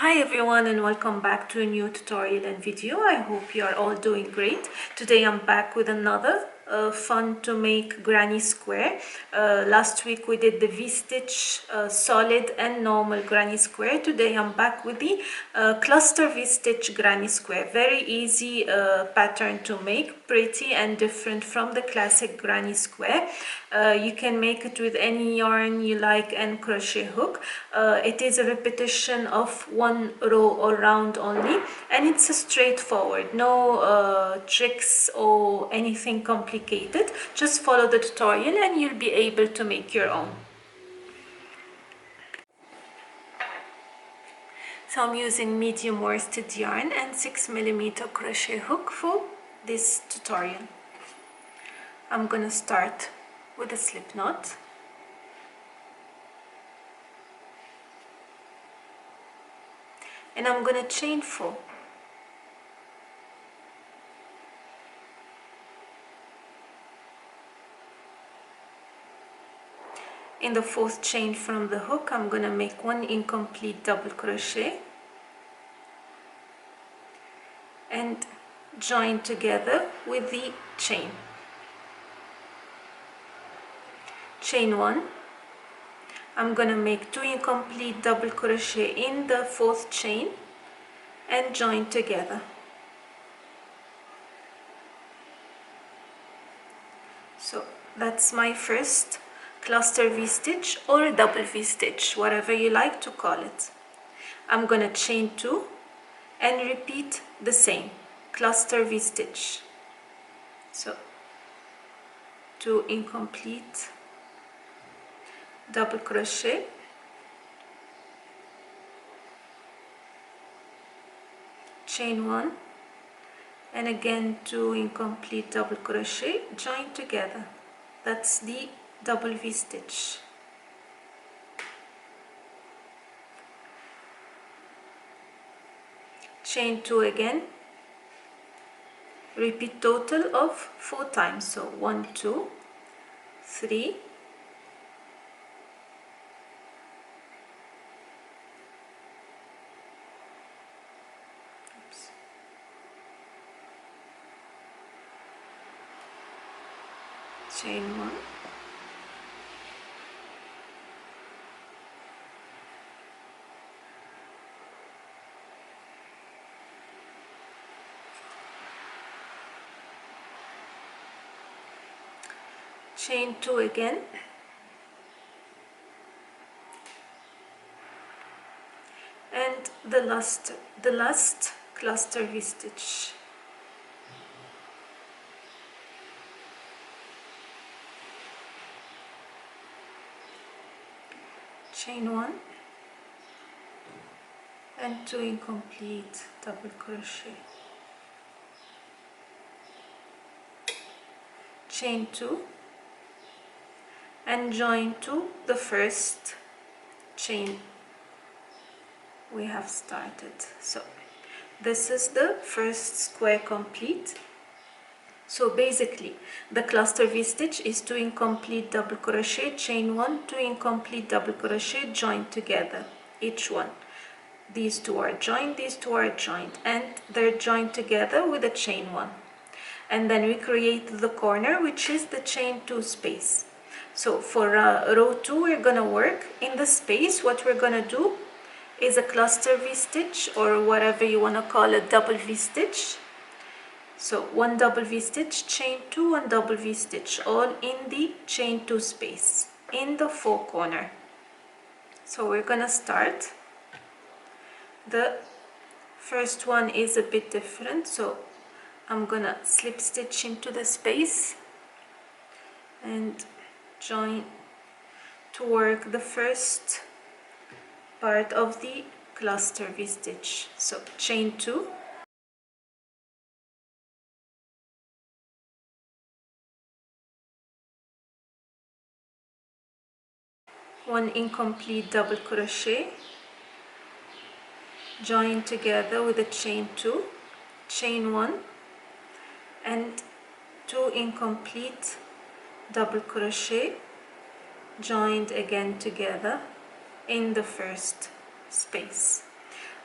Hi everyone and welcome back to a new tutorial and video. I hope you are all doing great. Today I'm back with another fun to make granny square. Last week we did the V-stitch solid and normal granny square. Today I'm back with the cluster V-stitch granny square. Very easy pattern to make, pretty and different from the classic granny square. You can make it with any yarn you like and crochet hook. It is a repetition of one row or round only, and it's straightforward, no tricks or anything complicated. Just follow the tutorial and you'll be able to make your own. So I'm using medium worsted yarn and 6mm crochet hook for this tutorial. I'm gonna start with a slip knot. And I'm gonna chain 4. In the 4th chain from the hook, I'm gonna make one incomplete double crochet and join together with the chain. Chain 1. I'm gonna make 2 incomplete double crochet in the 4th chain and join together. So that's my first cluster V-stitch or a double V-stitch, whatever you like to call it. I'm gonna chain 2 and repeat the same cluster V-stitch. So 2 incomplete double crochet, chain 1, and again 2 incomplete double crochet, join together. That's the double V-stitch. Chain 2 again, repeat total of 4 times, so 1, 2, 3, chain 1, chain 2 again, and the last cluster V-stitch. Chain 1 and 2 incomplete double crochet, chain 2 and join to the first chain we have started. So this is the first square complete. So basically the cluster V-stitch is 2 incomplete double crochet, chain 1, 2 incomplete double crochet, join together, each one. These two are joined, these two are joined, and they're joined together with a chain 1. And then we create the corner, which is the chain 2 space. So for row 2 we're gonna work in the space. What we're gonna do is a cluster V-stitch, or whatever you want to call it, double V-stitch. So 1 double V-stitch, chain 2, 1 double V-stitch, all in the chain 2 space in the 4 corner. So we're gonna start. The first one is a bit different, so I'm gonna slip stitch into the space and join to work the first part of the cluster V-stitch. So chain 2, one incomplete double crochet, join together with a chain 2, chain 1 and 2 incomplete double crochet, joined again together in the first space.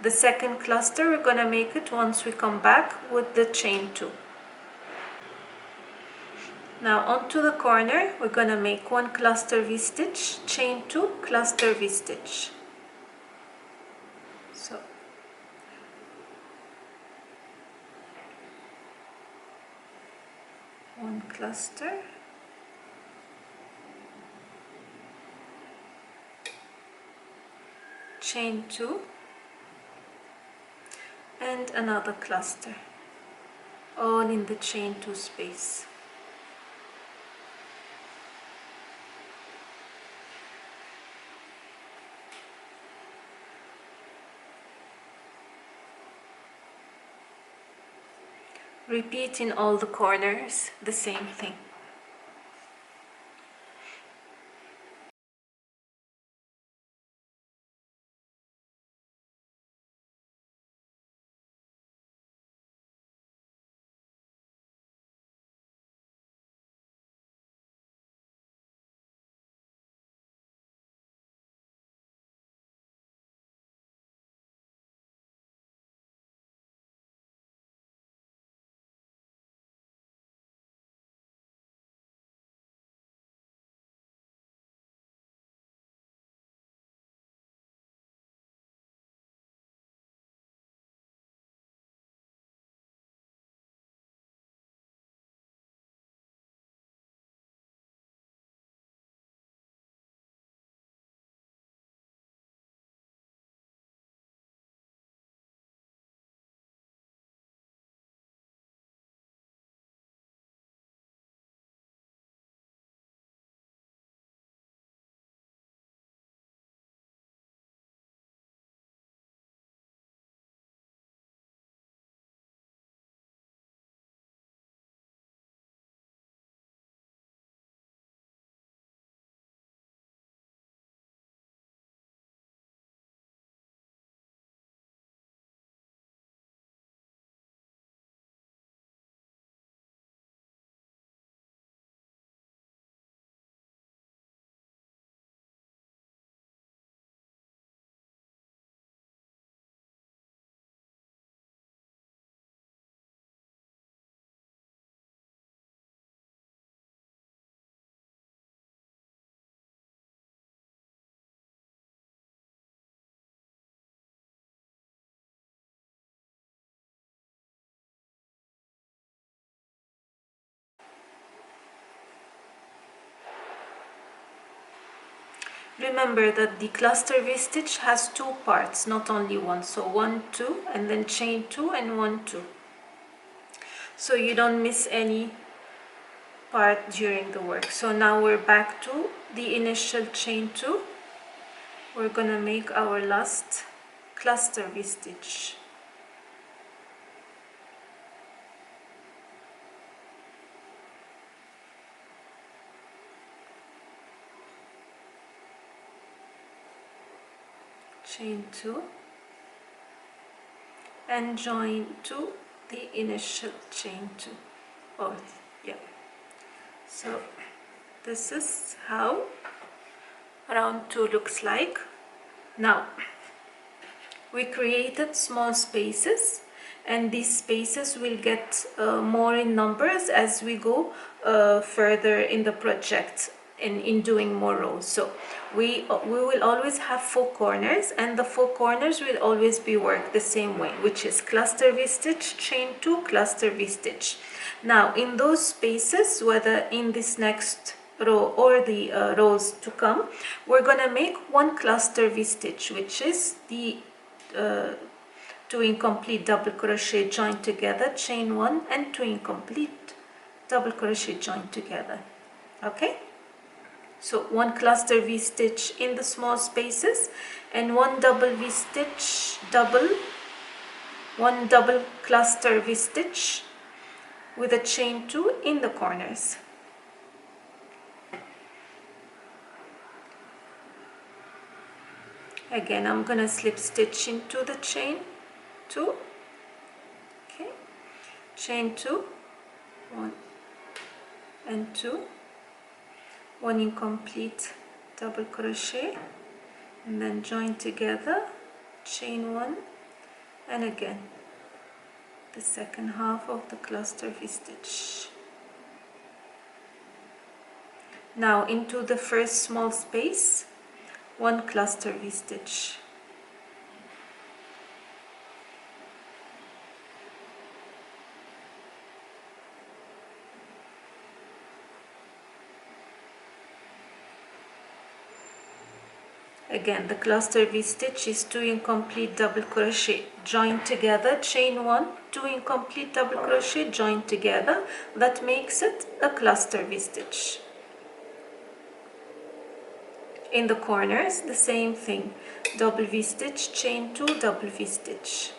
The second cluster we're going to make it once we come back with the chain 2. Now onto the corner we're going to make 1 cluster V-stitch, chain 2, cluster V-stitch. So one cluster, chain 2, and another cluster, all in the chain 2 space. Repeat in all the corners the same thing. Remember that the cluster V-stitch has 2 parts, not only one. So 1, 2, and then chain 2 and 1, 2. So you don't miss any part during the work. So now we're back to the initial chain 2. We're gonna make our last cluster V-stitch. Chain 2 and join to the initial chain 2. Oh yeah, so this is how round 2 looks like. Now we created small spaces, and these spaces will get more in numbers as we go further in the project and in doing more rows. So we will always have 4 corners, and the 4 corners will always be worked the same way, which is cluster V-stitch, chain 2, cluster V-stitch. Now in those spaces, whether in this next row or the rows to come, we're gonna make 1 cluster V-stitch, which is the 2 incomplete double crochet joined together, chain 1, and 2 incomplete double crochet joined together. Okay, so 1 cluster V-stitch in the small spaces and 1 double V-stitch, one double cluster V-stitch with a chain 2 in the corners. Again, I'm gonna slip stitch into the chain 2. Okay, chain 2, 1 and 2, 1 incomplete double crochet, and then join together, chain 1 and again the second half of the cluster V-stitch. Now into the first small space, one cluster V-stitch. Again, the cluster V-stitch is 2 incomplete double crochet, join together, chain 1, 2 incomplete double crochet, join together. That makes it a cluster V-stitch. In the corners, the same thing, double V-stitch, chain 2, double V-stitch.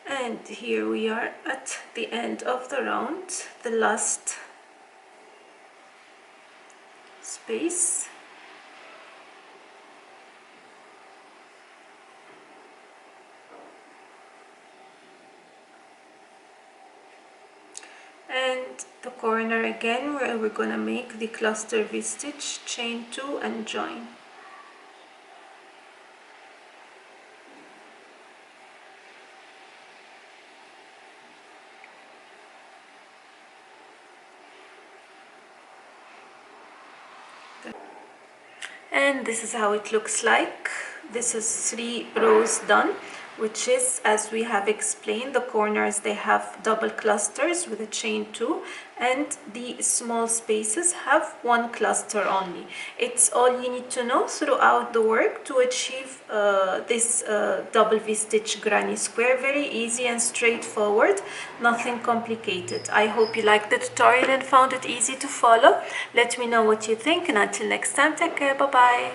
And here we are at the end of the round, the last space. And the corner again, where we're gonna make the cluster V-stitch, chain 2 and join. And this is how it looks like. This is 3 rows done, which is, as we have explained, the corners, they have double clusters with a chain 2, and the small spaces have 1 cluster only. It's all you need to know throughout the work to achieve this double V-stitch granny square. Very easy and straightforward, nothing complicated. I hope you liked the tutorial and found it easy to follow. Let me know what you think, and until next time, take care, bye bye.